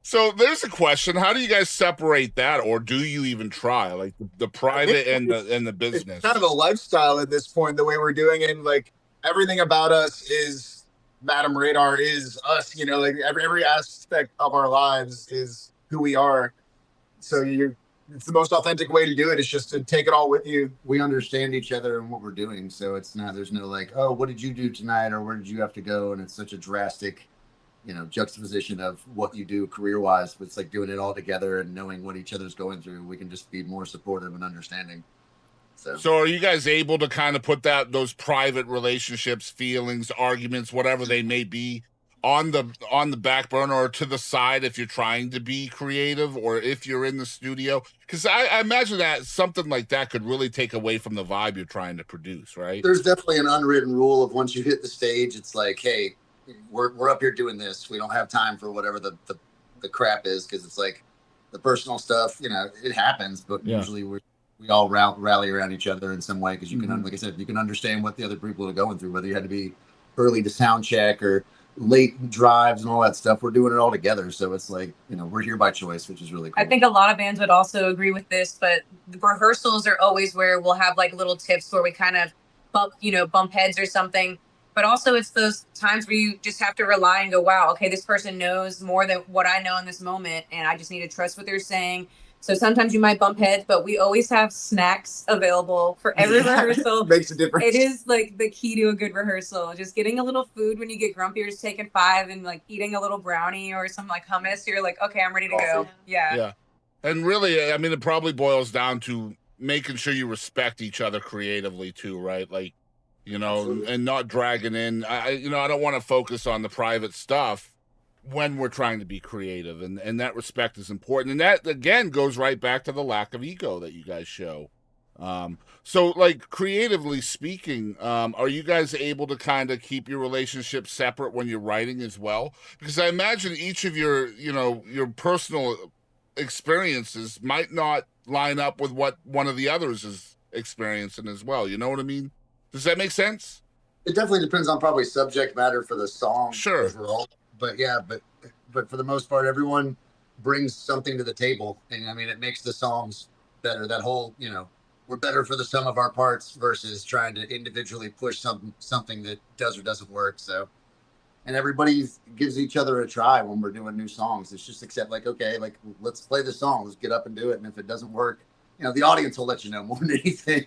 So there's a question: how do you guys separate that, or do you even try, like the I think private and the it's kind of business? a lifestyle at this point, the way we're doing it. Like everything about us is Madam Radar is us, like every aspect of our lives is who we are. So it's the most authentic way to do it is just to take it all with you. We understand each other and what we're doing, so it's not there's no like, oh, what did you do tonight, or where did you have to go? And it's such a drastic, juxtaposition of what you do career wise. It's like doing it all together and knowing what each other's going through. We can just be more supportive and understanding. So So are you guys able to kind of put those private relationships, feelings, arguments, whatever they may be, on the back burner or to the side if you're trying to be creative or if you're in the studio? Because I imagine that something like that could really take away from the vibe you're trying to produce, right? there's definitely an unwritten rule of once you hit the stage, it's like, hey, we're up here doing this. We don't have time for whatever the crap is, because it's like the personal stuff. It happens, but Yeah. usually we all rally around each other in some way, because you can, like I said, you can understand what the other people are going through, whether you had to be early to sound check or late drives and all that stuff. We're doing it all together, so it's like, we're here by choice, which is really cool. I think a lot of bands would also agree with this, but the rehearsals are always where we'll have like little tips where we kind of bump heads or something. But also it's those times where you just have to rely and go, wow, okay, this person knows more than what I know in this moment, and I just need to trust what they're saying. So sometimes you might bump heads, but we always have snacks available for every rehearsal. Makes a difference. It is like the key to a good rehearsal. Just getting a little food when you get grumpy, or just taking 5 and like eating a little brownie or some like hummus. You're like, okay, I'm ready to go. Yeah. Yeah. And really, I mean, it probably boils down to making sure you respect each other creatively too, right? Like, and not dragging in. I don't want to focus on the private stuff when we're trying to be creative, and that respect is important. And that again goes right back to the lack of ego that you guys show. So like creatively speaking, are you guys able to kind of keep your relationship separate when you're writing as well? Because I imagine each of your personal experiences might not line up with what one of the others is experiencing as well. You know what I mean? Does that make sense? It definitely depends on probably subject matter for the song Sure. overall. But yeah, but for the most part, everyone brings something to the table, and I mean, it makes the songs better. That whole, we're better for the sum of our parts versus trying to individually push something that does or doesn't work. So, and everybody gives each other a try when we're doing new songs. It's just accept, like, okay, like, let's play the song, let's get up and do it, and if it doesn't work, the audience will let you know more than anything.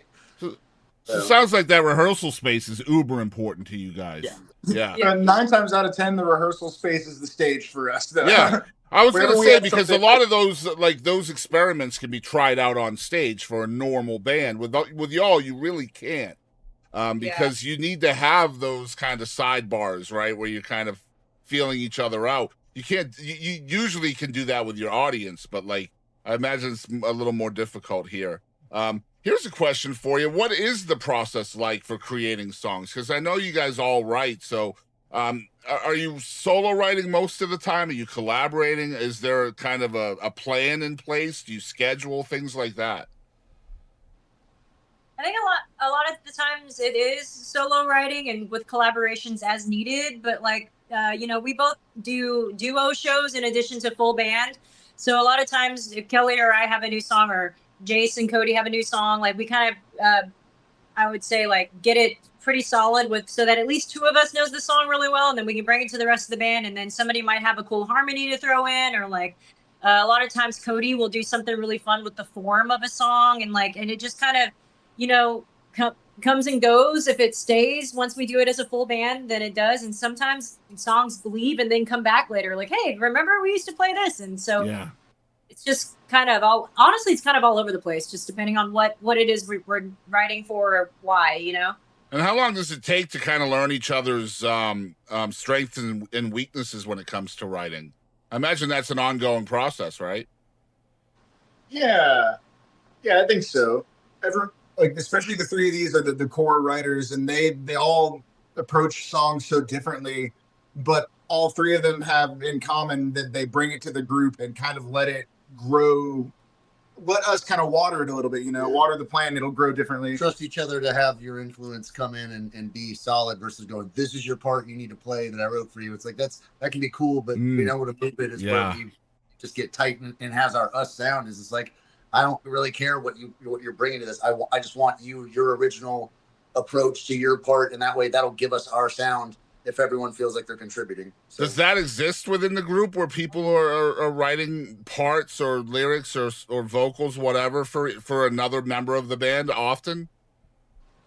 So it sounds like that rehearsal space is uber important to you guys. Yeah. Yeah. 9 times out of 10, the rehearsal space is the stage for us, though. Yeah. I was going to Whenever we say, have because a something lot of those experiments can be tried out on stage for a normal band. With y'all, you really can't, because you need to have those kind of sidebars, right, where you're kind of feeling each other out. You can't. You usually can do that with your audience, but like I imagine it's a little more difficult here. Here's a question for you: what is the process like for creating songs? Because I know you guys all write, so. Are you solo writing most of the time? Are you collaborating? Is there kind of a plan in place? Do you schedule things like that? I think a lot of the times it is solo writing and with collaborations as needed. But like, we both do duo shows in addition to full band. So a lot of times if Kelly or I have a new song, or Jace and Cody have a new song, like we kind of, I would say, like, get it pretty solid with, so that at least 2 of us knows the song really well, and then we can bring it to the rest of the band, and then somebody might have a cool harmony to throw in, or like a lot of times Cody will do something really fun with the form of a song, and it just kind of, comes and goes. If it stays once we do it as a full band, then it does. And sometimes songs leave and then come back later, like, hey, remember we used to play this? And so Yeah. it's just kind of honestly, it's kind of all over the place, just depending on what it is we're writing for, or why, And how long does it take to kind of learn each other's strengths and weaknesses when it comes to writing? I imagine that's an ongoing process, right? Yeah, I think so. Especially the 3 of these are the core writers, and they all approach songs so differently, but all 3 of them have in common that they bring it to the group and kind of let it grow. Let us kind of water it a little bit, water the plant, it'll grow differently. Trust each other to have your influence come in and be solid, versus going, this is your part you need to play that I wrote for you. It's like that can be cool, but we know what a bit is. Yeah. Where just get tight and has our us sound is it's like, I don't really care what you're bringing to this. I just want your original approach to your part, and that way that'll give us our sound if everyone feels like they're contributing. So, does that exist within the group where people are writing parts or lyrics or vocals, whatever, for another member of the band often?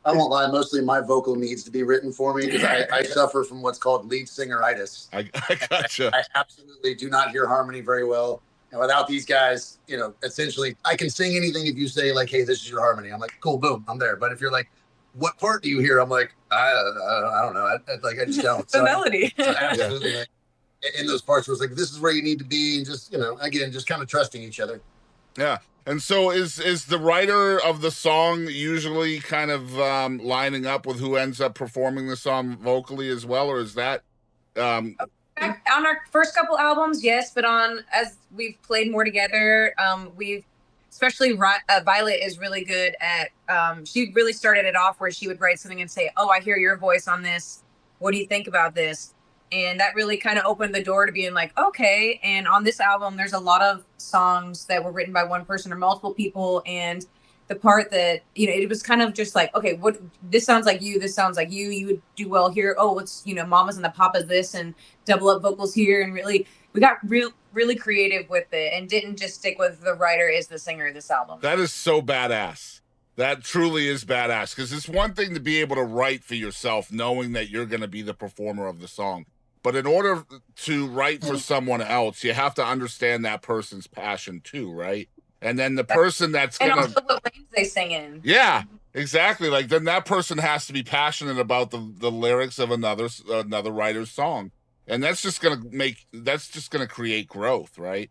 I won't lie, mostly my vocal needs to be written for me because I suffer from what's called lead singeritis. I gotcha. I absolutely do not hear harmony very well. And without these guys, you know, essentially, I can sing anything if you say, like, hey, this is your harmony. I'm like, cool, boom, I'm there. But if you're like, what part do you hear? I'm like, I don't know. I just don't. The melody. So absolutely. Like, in those parts where it's like, this is where you need to be. And just, you know, again, just kind of trusting each other. Yeah. And so is the writer of the song usually kind of lining up with who ends up performing the song vocally as well? Or is that... On our first couple albums, yes, but as we've played more together, especially Violet is really good at, she really started it off where she would write something and say, oh, I hear your voice on this. What do you think about this? And that really kind of opened the door to being like, okay. And on this album, there's a lot of songs that were written by one person or multiple people. And the part that, you know, it was kind of just like, okay, what, this sounds like you, this sounds like you would do well here. Oh, it's, you know, Mamas and the Papas this, and double up vocals here. And really, we got really creative with it and didn't just stick with the writer is the singer of this album. That is so badass. That truly is badass, because it's one thing to be able to write for yourself, knowing that you're going to be the performer of the song. But in order to write for someone else, you have to understand that person's passion too, right? And then the person that's going to... And also what lanes they sing in. Yeah, exactly. Like, then that person has to be passionate about the lyrics of another writer's song. And that's just going to create growth, right?